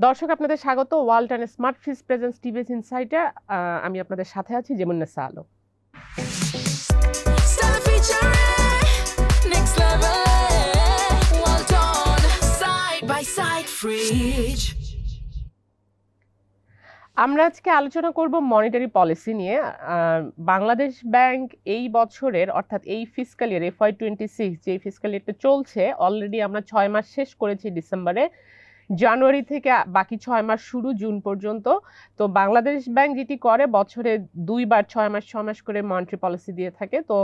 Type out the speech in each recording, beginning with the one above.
দর্শক আপনাদের স্বাগত ওয়ার্ল্ড অ্যান্ড স্মার্ট ফিজ প্রেজেন্স টিভিএস ইনসাইটে। আমি আপনাদের সাথে আছি যেমুন্নেসা আলো। আমরা আজকে আলোচনা করব মনিটারি পলিসি নিয়ে। বাংলাদেশ ব্যাংক এই বছরের অর্থাৎ এই ফিসক্যাল ইয়ার FY26 যে ফিসক্যাল ইয়ারটা চলছে, অলরেডি আমরা 6 মাস শেষ করেছি ডিসেম্বরে। জানুয়ারি থেকে বাকি 6 মাস শুরু জুন পর্যন্ত। তো বাংলাদেশ ব্যাংক যেটি করে বছরে 2বার 6 মাস করে মনিটারি পলিসি দিয়ে থাকে। তো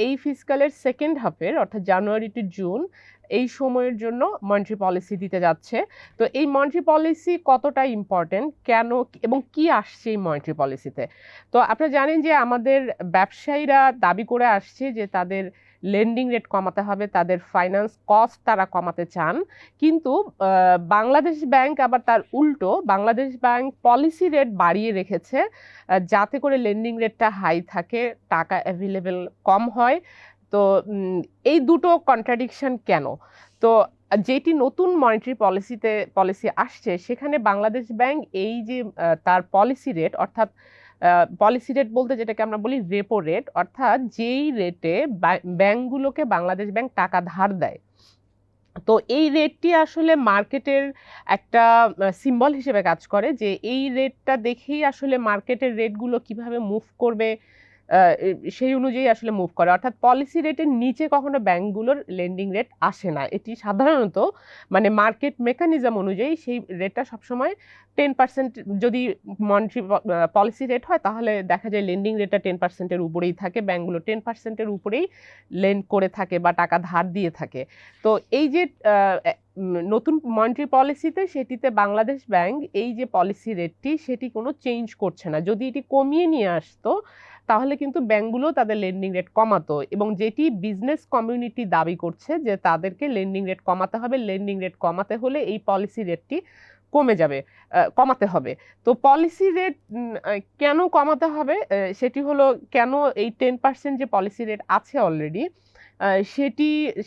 এই ফিসক্যালের সেকেন্ড হাফের অর্থাৎ জানুয়ারি টু জুন এই সময়ের জন্য মনিটারি পলিসি দিতে যাচ্ছে। তো এই মনিটারি পলিসি কতটা ইম্পর্টেন্ট, কেন এবং কি আসছে এই মনিটারি পলিসিতে। তো আপনারা জানেন যে আমাদের ব্যবসায়ীরা দাবি করে আসছে যে তাদের লেন্ডিং রেট কমাতে হবে, তাদের ফাইন্যান্স কস্ট তারা কমাতে চান। কিন্তু বাংলাদেশ ব্যাংক আবার তার উল্টো, বাংলাদেশ ব্যাংক পলিসি রেট বাড়িয়ে রেখেছে যাতে করে লেন্ডিং রেটটা হাই থাকে, টাকা অ্যাভেলেবেল কম হয়। তো এই দুটো কন্ট্রাডিকশন কেন? তো যেটি নতুন মনিটারি পলিসি আসছে সেখানে বাংলাদেশ ব্যাংক এই যে তার পলিসি রেট অর্থাৎ পলিসি রেট বলতে যেটাকে আমরা বলি রেপো রেট, অর্থাৎ যেই রেটে ব্যাংকগুলোকে বাংলাদেশ ব্যাংক টাকা ধার দেয়, তো এই রেটটি আসলে মার্কেটের একটা সিম্বল হিসেবে কাজ করে যে এই রেটটা দেখেই আসলে মার্কেটের রেটগুলো কিভাবে মুভ করবে সেই অনুযায়ী আসলে মুভ করে। অর্থাৎ পলিসি রেটের নিচে কখনো ব্যাংকগুলোর লেন্ডিং রেট আসে না। এটি সাধারণত মানে মার্কেট মেকানিজম অনুযায়ী সেই রেটটা সবসময় 10%, যদি মনিটারি পলিসি রেট হয় তাহলে দেখা যায় লেন্ডিং রেটটা 10%-এর উপরেই থাকে, ব্যাংকগুলো 10%-এর উপরেই লেন্ড করে থাকে বা টাকা ধার দিয়ে থাকে। তো এই যে নতুন মনিটারি পলিসিতে সেটিতে বাংলাদেশ ব্যাংক এই যে পলিসি রেটটি সেটি কোনো চেঞ্জ করছে না। যদি এটি কমিয়ে নিয়ে আসতো তাহলে কিন্তু ব্যাংকগুলো তাদের লেন্ডিং রেট কমাতো, এবং যেটি বিজনেস কমিউনিটি দাবি করছে যে তাদেরকে লেন্ডিং রেট কমাতে হবে। লেন্ডিং রেট কমাতে হলে এই পলিসি রেটটি কমাতে হবে। তো পলিসি রেট কেন কমাতে হবে সেটি হলো, কেন এই 10% যে পলিসি রেট আছে অলরেডি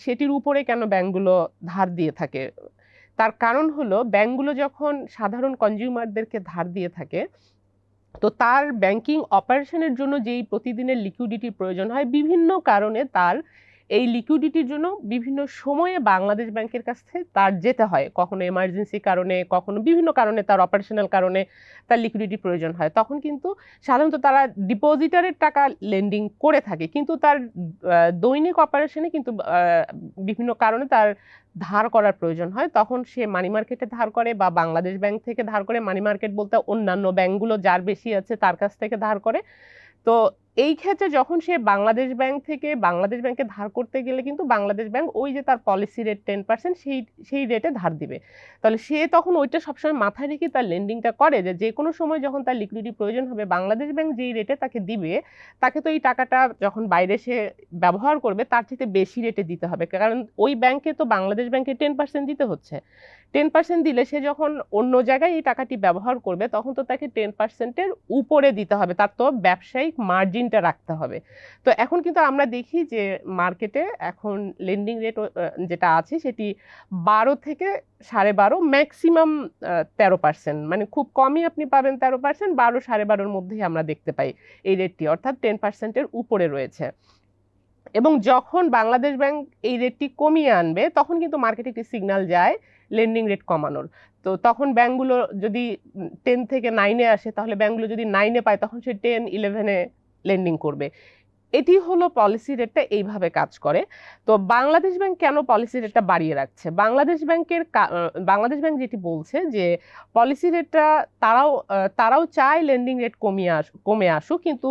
সেটির উপরে কেন ব্যাংকগুলো ধার দিয়ে থাকে। তার কারণ হলো ব্যাংকগুলো যখন সাধারণ কনজিউমারদেরকে ধার দিয়ে থাকে, তো তার ব্যাংকিং অপারেশনের জন্য যেই প্রতিদিনের লিকুইডিটি প্রয়োজন হয়, বিভিন্ন কারণে তার এই লিকুইডিটির জন্য বিভিন্ন সময়ে বাংলাদেশ ব্যাংকের কাছে তার যেতে হয়। কখনো এমার্জেন্সি কারণে, কখনো বিভিন্ন কারণে, তার অপারেশনাল কারণে তার লিকুইডিটি প্রয়োজন হয়। তখন কিন্তু সাধারণত তারা ডিপোজিটারের টাকা লেন্ডিং করে থাকে, কিন্তু তার দৈনিক অপারেশনে কিন্তু বিভিন্ন কারণে তার ধার করার প্রয়োজন হয়। তখন সে মানি মার্কেটে ধার করে বা বাংলাদেশ ব্যাংক থেকে ধার করে। মানি মার্কেট বলতে অন্যান্য ব্যাংকগুলো যার বেশি আছে তার কাছ থেকে ধার করে। তো এই ক্ষেত্রে যখন সে বাংলাদেশ ব্যাংক থেকে বাংলাদেশ ব্যাংকে ধার করতে গেলে কিন্তু বাংলাদেশ ব্যাংক ওই যে তার পলিসি রেট 10% সেই রেটে ধার দিবে। তাহলে সে তখন ওইটা সবসময় মাথায় রেখে তার লেন্ডিংটা করে যে কোনো সময় যখন তার লিকুইডিটি প্রয়োজন হবে বাংলাদেশ ব্যাংক যেই রেটে তাকে দিবে, তাকে তো এই টাকাটা যখন বাইরে সে ব্যবহার করবে তার থেকে বেশি রেটে দিতে হবে, কারণ ওই ব্যাংকে তো বাংলাদেশ ব্যাংকে 10% দিতে হচ্ছে। 10% দিলে সে যখন অন্য জায়গায় এই টাকাটি ব্যবহার করবে তখন তো তাকে 10%-এর উপরে দিতে হবে, তার তো ব্যবসায়িক মার্জিনটা রাখতে হবে। তো এখন কিন্তু আমরা দেখি যে মার্কেটে এখন লেন্ডিং রেট যেটা আছে সেটি 12 থেকে 12.5, ম্যাক্সিমাম 13%, মানে খুব কমই আপনি পাবেন 13%, 12 12.5-এর মধ্যেই আমরা দেখতে পাই এই রেটটি, অর্থাৎ 10%-এর উপরে রয়েছে। এবং যখন বাংলাদেশ ব্যাংক এই রেটটি কমিয়ে আনবে তখন কিন্তু মার্কেটে একটি সিগন্যাল যায় লেন্ডিং রেট কমানোর। তো তখন ব্যাংকগুলো যদি 10 থেকে 9-এ আসে, তাহলে ব্যাংকগুলো যদি 9-এ পায় তখন সে 10, 11-এ লেন্ডিং করবে। এটি হলো পলিসি রেটটা এইভাবে কাজ করে। তো বাংলাদেশ ব্যাংক কেন পলিসি রেটটা বাড়িয়ে রাখছে? বাংলাদেশ ব্যাংক যেটি বলছে যে পলিসি রেটটা তারাও চায় লেন্ডিং রেট কমে আসুক, কিন্তু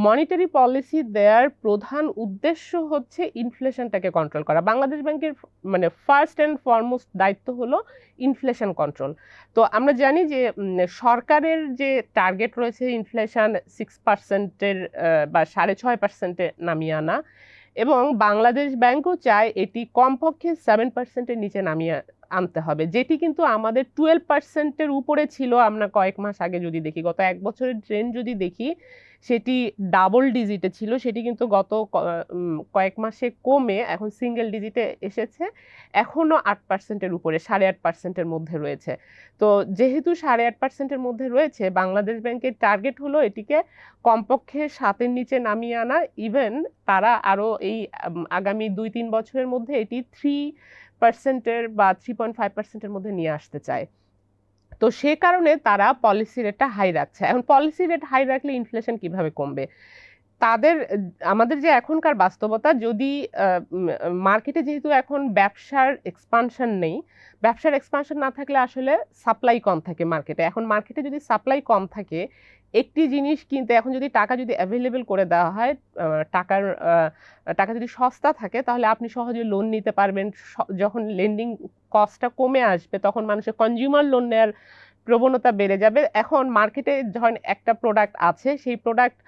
মনিটারি পলিসি দেওয়ার প্রধান উদ্দেশ্য হচ্ছে ইনফ্লেশনটাকে কন্ট্রোল করা। বাংলাদেশ ব্যাংকের মানে ফার্স্ট অ্যান্ড ফরমোস্ট দায়িত্ব হলো ইনফ্লেশন কন্ট্রোল। তো আমরা জানি যে সরকারের যে টার্গেট রয়েছে ইনফ্লেশন 6%-এর বা 6.5%-এ নামিয়ে আনা, এবং বাংলাদেশ ব্যাংকও চায় এটি কমপক্ষে 7%-এর নিচে নামিয়ে আনতে হবে, যেটি কিন্তু আমাদের 12%-এর উপরে ছিল। আমরা কয়েক মাস আগে যদি দেখি, গত এক বছরের ট্রেন্ড যদি দেখি, সেটি ডাবল ডিজিটে ছিল, সেটি কিন্তু গত কয়েক মাসে কমে এখন সিঙ্গেল ডিজিটে এসেছে, এখনো 8%-এর উপরে, 8.5%-এর মধ্যে রয়েছে। তো যেহেতু 8.5%-এর মধ্যে রয়েছে, বাংলাদেশ ব্যাংকের টার্গেট হলো এটিকে কমপক্ষে 7-এর নিচে নামিয়ে আনা। ইভেন তারা আরো এই আগামী 2-3 বছরের মধ্যে এটি 3%-এর বা 3.5%-এর মধ্যে নিয়ে আসতে চায়। তো সে কারণে তারা পলিসি রেটটা হাই রাখছে। এখন পলিসি রেট হাই রাখলে ইনফ্লেশন কিভাবে কমবে? তাদের আমাদের যে এখনকার বাস্তবতা, যদি মার্কেটে যেহেতু এখন ব্যবসার এক্সপানশন নেই, ব্যবসার এক্সপানশন না থাকলে আসলে সাপ্লাই কম থাকে মার্কেটে। এখন মার্কেটে যদি সাপ্লাই কম থাকে, একটি জিনিস কিনতে এখন যদি টাকা যদি অ্যাভেলেবেল করে দেওয়া হয়, টাকা যদি সস্তা থাকে, তাহলে আপনি সহজে লোন নিতে পারবেন। যখন লেন্ডিং কস্টটা কমে আসবে, তখন মানুষের কনজিউমার লোন নেওয়ার প্রবণতা বেড়ে যাবে। এখন মার্কেটে ধরেন একটা প্রোডাক্ট আছে, সেই প্রোডাক্ট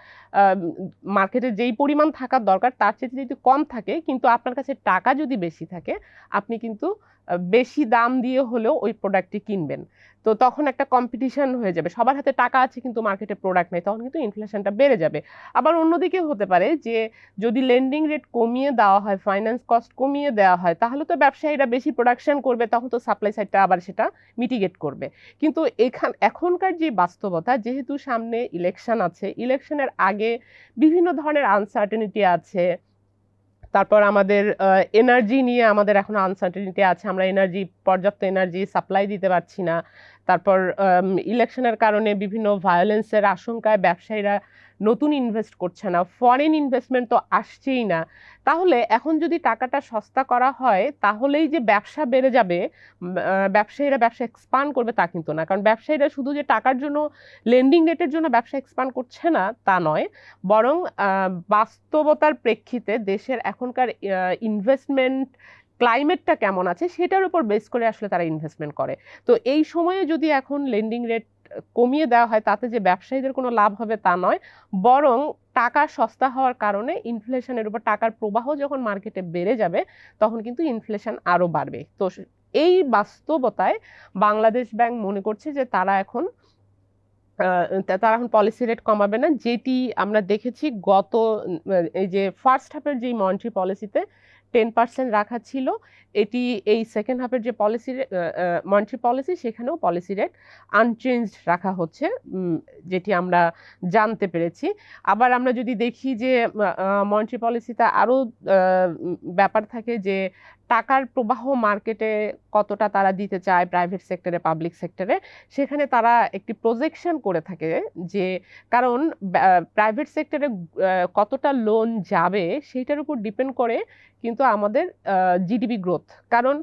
মার্কেটে যেই পরিমাণ থাকার দরকার তার চেয়ে যদি কম থাকে, কিন্তু আপনার কাছে টাকা যদি বেশি থাকে, আপনি কিন্তু বেশি দাম দিয়ে হলেও ওই প্রোডাক্টটি কিনবেন। তো তখন একটা কম্পিটিশন হয়ে যাবে, সবার হাতে টাকা আছে কিন্তু মার্কেটে প্রোডাক্ট নেই, তখন কিন্তু ইনফ্লেশনটা বেড়ে যাবে। আবার অন্যদিকে হতে পারে যে যদি লেন্ডিং রেট কমিয়ে দেওয়া হয়, ফাইন্যান্স কস্ট কমিয়ে দেওয়া হয়, তাহলে তো ব্যবসায়ীরা বেশি প্রোডাকশন করবে, তখন তো সাপ্লাই সাইডটা আবার সেটা মিটিগেট করবে। কিন্তু এখনকার যে বাস্তবতা, যেহেতু সামনে ইলেকশন আছে, ইলেকশনের আগে বিভিন্ন ধরনের আনসার্টেনিটি আছে, তারপর আমাদের এনার্জি নিয়ে আমাদের এখন আনসার্টেনিটি আছে, আমরা পর্যাপ্ত এনার্জি সাপ্লাই দিতে পারছি না। তারপর ইলেকশনের কারণে বিভিন্ন ভায়োলেন্সের আশঙ্কায় ব্যবসায়ীরা নতুন ইনভেস্ট করছে না, ফরেন ইনভেস্টমেন্ট তো আসছেই না। তাহলে এখন যদি টাকাটা সস্তা করা হয়, তাহলেই যে ব্যবসা বেড়ে যাবে, ব্যবসায়ীরা ব্যবসা এক্সপান্ড করবে তা কিন্তু না। কারণ ব্যবসায়ীরা শুধু যে টাকার জন্য, লেন্ডিং রেটের জন্য ব্যবসা এক্সপান্ড করছে না তা নয়, বরং বাস্তবতার প্রেক্ষিতে দেশের এখনকার ইনভেস্টমেন্ট ক্লাইমেটটা কেমন আছে সেটার উপর বেস করে আসলে তারা ইনভেস্টমেন্ট করে। তো এই সময়ে যদি এখন লেন্ডিং রেট কমিয়ে দেওয়া হয়, তাতে যে ব্যবসায়ীদের কোনো লাভ হবে তা নয়, বরং টাকা সস্তা হওয়ার কারণে ইনফ্লেশনের উপর, টাকার প্রবাহ যখন মার্কেটে বেড়ে যাবে, তখন কিন্তু ইনফ্লেশন আরো বাড়বে। তো এই বাস্তবতায় বাংলাদেশ ব্যাংক মনে করছে যে তারা এখন পলিসি রেট কমাবে না, যেটি আমরা দেখেছি গত এই যে ফার্স্ট হাফের যে মনিটারি পলিসিতে 10% রাখা ছিল, এটি এই সেকেন্ড হাফের যে মনিটারি পলিসি, সেখানেও পলিসি রেট আনচেঞ্জড রাখা হচ্ছে, যেটি আমরা জানতে পেরেছি। আবার আমরা যদি দেখি যে মনিটারি পলিসিতে আরো ব্যাপার থাকে যে টাকার প্রবাহ মার্কেটে কতটা তারা দিতে চায়, প্রাইভেট সেক্টরে, পাবলিক সেক্টরে, সেখানে তারা একটি প্রজেকশন করে থাকে যে, কারণ প্রাইভেট সেক্টরে কতটা লোন যাবে সেটার উপর ডিপেন্ড করে কিন্তু আমাদের জিডিপি গ্রোথ। কারণ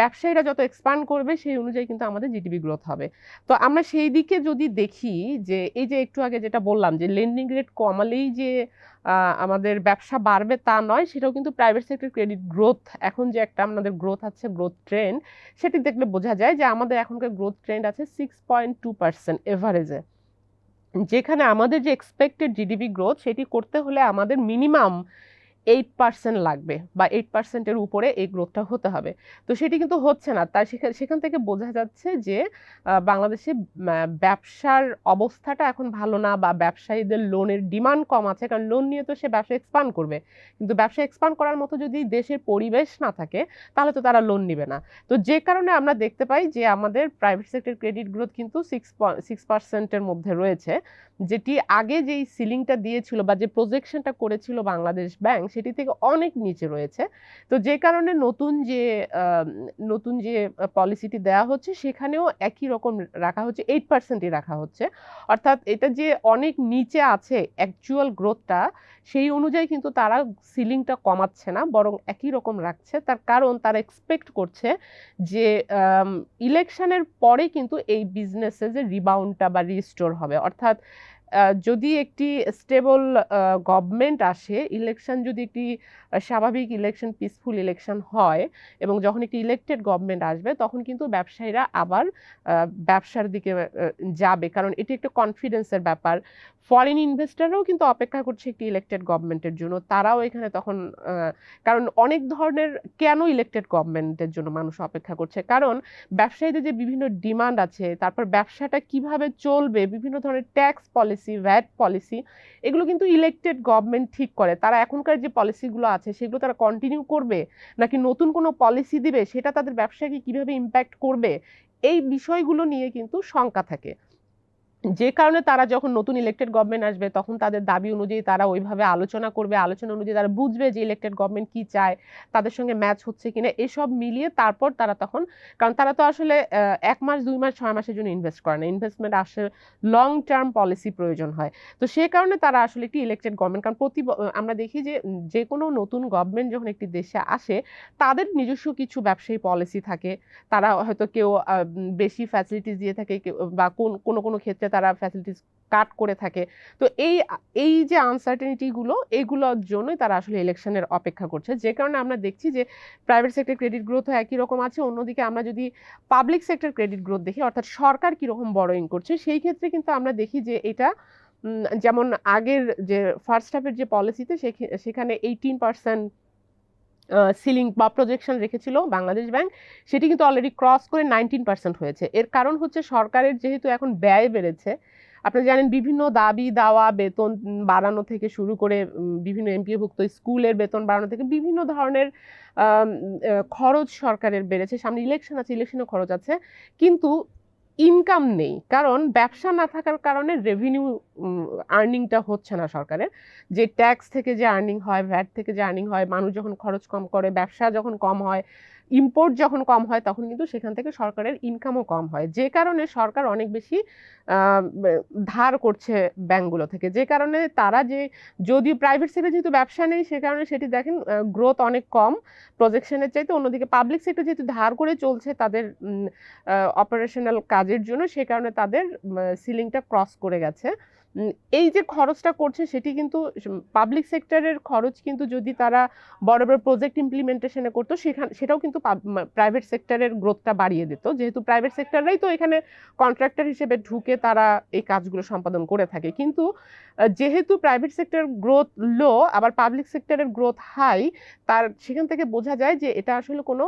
ব্যবসায়ীরা যত এক্সপান্ড করবে সেই অনুযায়ী কিন্তু আমাদের জিডিপি গ্রোথ হবে। তো আমরা সেই দিকে যদি দেখি যে এই যে একটু আগে যেটা বললাম যে লেন্ডিং রেট কমালেই যে আমাদের ব্যবসা বাড়বে তা নয়, সেটাও কিন্তু প্রাইভেট সেক্টর ক্রেডিট গ্রোথ, এখন যে একটা আমাদের গ্রোথ আছে, গ্রোথ ট্রেন্ড, সেটি দেখলে বোঝা যায় যে আমাদের এখনকার গ্রোথ ট্রেন্ড আছে 6.2% এভারেজে, যেখানে আমাদের যে এক্সপেক্টেড জিডিপি গ্রোথ সেটি করতে হলে আমাদের মিনিমাম 8% লাগবে, বা 8%-এর উপরে এই গ্রোথটা হতে হবে। তো সেটি কিন্তু হচ্ছে না। তাই সেখান থেকে বোঝা যাচ্ছে যে বাংলাদেশে ব্যবসার অবস্থাটা এখন ভালো না, বা ব্যবসায়ীদের লোনের ডিমান্ড কম আছে, কারণ লোন নিয়ে তো সে ব্যবসা এক্সপান্ড করবে, কিন্তু ব্যবসা এক্সপান্ড করার মতো যদি দেশের পরিবেশ না থাকে, তাহলে তো তারা লোন নিবে না। তো যে কারণে আমরা দেখতে পাই যে আমাদের প্রাইভেট সেক্টর ক্রেডিট গ্রোথ কিন্তু 6%-এর মধ্যে রয়েছে, যেটি আগে যেই সিলিংটা দিয়েছিল বা যে প্রজেকশনটা করেছিল বাংলাদেশ ব্যাংক, সেটি থেকে অনেক নিচে রয়েছে। তো যে কারণে নতুন যে পলিসিটি দেওয়া হচ্ছে, সেখানেও একই রকম রাখা হচ্ছে, 8%-ই রাখা হচ্ছে। অর্থাৎ এটা যে অনেক নিচে আছে অ্যাকচুয়াল গ্রোথটা, সেই অনুযায়ী কিন্তু তারা সিলিংটা কমাচ্ছে না, বরং একই রকম রাখছে। তার কারণ তারা এক্সপেক্ট করছে যে ইলেকশনের পরে কিন্তু এই বিজনেসে যে রিবাউন্ডটা বা রিস্টোর হবে। অর্থাৎ যদি একটি স্টেবল গভর্নমেন্ট আসে, ইলেকশন যদি একটি স্বাভাবিক ইলেকশন, পিসফুল ইলেকশন হয়, এবং যখন একটি ইলেক্টেড গভর্নমেন্ট আসবে, তখন কিন্তু ব্যবসায়ীরা আবার ব্যবসার দিকে যাবে, কারণ এটি একটা কনফিডেন্সের ব্যাপার। ফরেন ইনভেস্টররাও কিন্তু অপেক্ষা করছে একটি ইলেক্টেড গভর্নমেন্টের জন্য, তারাও এখানে তখন কারণ অনেক ধরনের, কেন ইলেক্টেড গভর্নমেন্টের জন্য মানুষ অপেক্ষা করছে, কারণ ব্যবসায়ীদের যে বিভিন্ন ডিমান্ড আছে, তারপর ব্যবসাটা কিভাবে চলবে, বিভিন্ন ধরনের tax policy policy, VAT policy, এগুলো কিন্তু ইলেক্টেড গভর্নমেন্ট ঠিক করে। তারা এখনকার যে পলিসিগুলো আছে সেগুলো তারা কন্টিনিউ করবে নাকি নতুন কোনো পলিসি দিবে, সেটা তাদের ব্যবসাকে কিভাবে ইম্প্যাক্ট করবে, এই বিষয়গুলো নিয়ে কিন্তু শঙ্কা থাকে। যে কারণে তারা যখন নতুন ইলেক্টেড গভর্নমেন্ট আসবে তখন তাদের দাবি অনুযায়ী তারা ওইভাবে আলোচনা করবে, আলোচনা অনুযায়ী তারা বুঝবে যে ইলেক্টেড গভর্নমেন্ট কি চায়, তাদের সঙ্গে ম্যাচ হচ্ছে কিনা, এসব মিলিয়ে তারপর তারা তখন, কারণ তারা তো আসলে 1 মাস 2 মাস 6 মাসের জন্য ইনভেস্ট করে না, ইনভেস্টমেন্ট আসলে লং টার্ম পলিসি প্রয়োজন হয়। তো সে কারণে তারা আসলে একটি ইলেক্টেড গভর্নমেন্ট, কারণ আমরা দেখি যে যে কোনো নতুন গভর্নমেন্ট যখন একটি দেশে আসে তাদের নিজস্ব কিছু ব্যবসায়ী পলিসি থাকে, তারা হয়তো কেউ বেশি ফ্যাসিলিটিস দিয়ে থাকে, বা কোনো কোনো ক্ষেত্রে তারা ফ্যাসিলিটিস কাট করে থাকে। তো এই যে আনসার্টেনিটি গুলো, এগুলোর জন্যই তারা আসলে ইলেকশনের অপেক্ষা করছে। যে কারণে আমরা দেখছি যে প্রাইভেট সেক্টর ক্রেডিট গ্রোথ একই রকম আছে, অন্যদিকে আমরা যদি পাবলিক সেক্টর ক্রেডিট গ্রোথ দেখি, অর্থাৎ সরকার কিরকম বরোইং করছে, সেই ক্ষেত্রে কিন্তু আমরা দেখি যে এটা যেমন আগের যে ফার্স্ট হাফের যে পলিসিতে সেখানে 18% সিলিং বা প্রজেকশন রেখেছিল বাংলাদেশ ব্যাংক, সেটি কিন্তু অলরেডি ক্রস করে 19% হয়েছে। এর কারণ হচ্ছে সরকারের যেহেতু এখন ব্যয় বেড়েছে, আপনারা জানেন বিভিন্ন দাবি দাওয়া, বেতন বাড়ানো থেকে শুরু করে বিভিন্ন এমপিওভুক্ত স্কুলের বেতন বাড়ানো থেকে বিভিন্ন ধরনের খরচ সরকারের বেড়েছে। সামনে ইলেকশন আছে, ইলেকশনের খরচ আছে, কিন্তু ইনকাম নেই, কারণ ব্যবসা না থাকার কারণে রেভিনিউ আর্নিংটা হচ্ছে না সরকারের। যে ট্যাক্স থেকে যে আর্নিং হয়, ভ্যাট থেকে যে আর্নিং হয়, মানুষ যখন খরচ কম করে, ব্যবসা যখন কম হয়, ইম্পোর্ট যখন কম হয়, তখন কিন্তু সেখান থেকে সরকারের ইনকামও কম হয়। যে কারণে সরকার অনেক বেশি ধার করছে ব্যাংকগুলো থেকে, যে কারণে তারা যদিও প্রাইভেট সেক্টরে যেহেতু ব্যবসা নেই, সে কারণে সেটি দেখেন গ্রোথ অনেক কম প্রজেকশনের চাইতে। অন্যদিকে পাবলিক সেক্টর যেহেতু ধার করে চলছে তাদের অপারেশনাল কাজের জন্য, সে কারণে তাদের সিলিংটা ক্রস করে গেছে। এই যে খরচটা করছে সেটি কিন্তু পাবলিক সেক্টরের খরচ, কিন্তু যদি তারা বড় বড় প্রজেক্ট ইমপ্লিমেন্টেশনে করতো সেটাও কিন্তু প্রাইভেট সেক্টরের গ্রোথটা বাড়িয়ে দিত, যেহেতু প্রাইভেট সেক্টররাই তো এখানে কন্ট্রাক্টর হিসেবে ঢুকে তারা এই কাজগুলো সম্পাদন করে থাকে। কিন্তু যেহেতু প্রাইভেট সেক্টর গ্রোথ লো, আবার পাবলিক সেক্টরের গ্রোথ হাই, সেখান থেকে বোঝা যায় যে এটা আসলে কোনো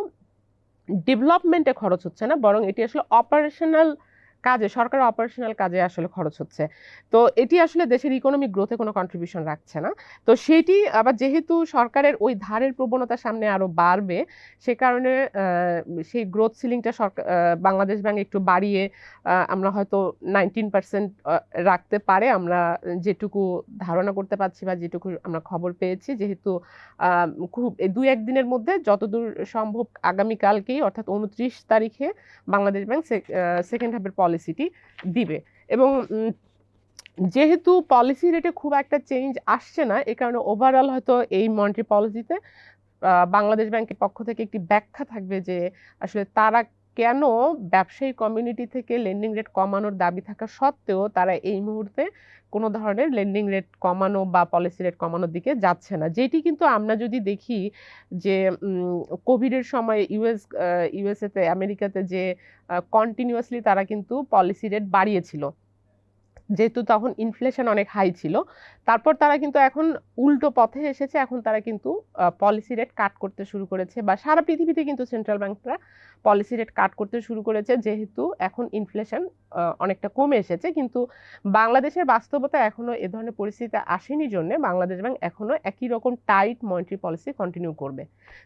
ডেভেলপমেন্টে খরচ হচ্ছে না, বরং এটি আসলে অপারেশনাল কাজে, সরকারের অপারেশনাল কাজে আসলে খরচ হচ্ছে। তো এটি আসলে দেশের ইকোনমিক গ্রোথে কোনো কন্ট্রিবিউশন রাখছে না। তো সেটি আবার যেহেতু সরকারের ওই ধারের প্রবণতা সামনে আরো বাড়বে, সে কারণে সেই গ্রোথ সিলিংটা বাংলাদেশ ব্যাংক একটু বাড়িয়ে আমরা হয়তো 19% রাখতে পারে, আমরা যেটুকু ধারণা করতে পারছি বা যেটুকু আমরা খবর পেয়েছি। যেহেতু খুব 2-1 দিনের মধ্যে যতদূর সম্ভব আগামীকালকেই, অর্থাৎ 29 তারিখে বাংলাদেশ ব্যাংক সেকেন্ড হাফের পলিসিটি দিবে। এবং যেহেতু পলিসি রেটে খুব একটা চেঞ্জ আসছে না, এ কারণে ওভারঅল হয়তো এই মনিটারি পলিসিতে বাংলাদেশ ব্যাংকের পক্ষ থেকে একটি ব্যাখ্যা থাকবে যে আসলে তারা কেন ব্যবসায়ী কমিউনিটি থেকে লেন্ডিং রেট কমানোর দাবি থাকা সত্ত্বেও তারা এই মুহূর্তে কোনো ধরনের লেন্ডিং রেট কমানো বা পলিসি রেট কমানোর দিকে যাচ্ছে না। যেটি কিন্তু আমরা যদি দেখি যে কোভিডের সময় ইউএসএতে, আমেরিকাতে যে কন্টিনিউয়াসলি তারা কিন্তু পলিসি রেট বাড়িয়েছিল, যেহেতু তখন ইনফ্লেশন অনেক হাই ছিল। তারপর তারা কিন্তু এখন উল্টো পথে এসেছে, এখন তারা কিন্তু পলিসি রেট কাট করতে শুরু করেছে, বা সারা পৃথিবীতে কিন্তু সেন্ট্রাল ব্যাংকরা পলিসি রেট কাট করতে শুরু করেছে, যেহেতু এখন ইনফ্লেশন অনেকটা কমে এসেছে। কিন্তু বাংলাদেশের বাস্তবতা এখনো এ ধরনের পরিস্থিতি আসেনি জন্য বাংলাদেশ ব্যাংক এখনো একই রকম টাইট মনিটারি পলিসি কন্টিনিউ করবে।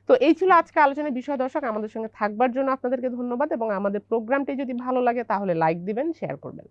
তো এই ছিল আজকে আলোচনার বিষয়। দর্শক, আমাদের সঙ্গে থাকবার জন্য আপনাদেরকে ধন্যবাদ, এবং আমাদের প্রোগ্রামটি যদি ভালো লাগে তাহলে লাইক দিবেন, শেয়ার করবেন।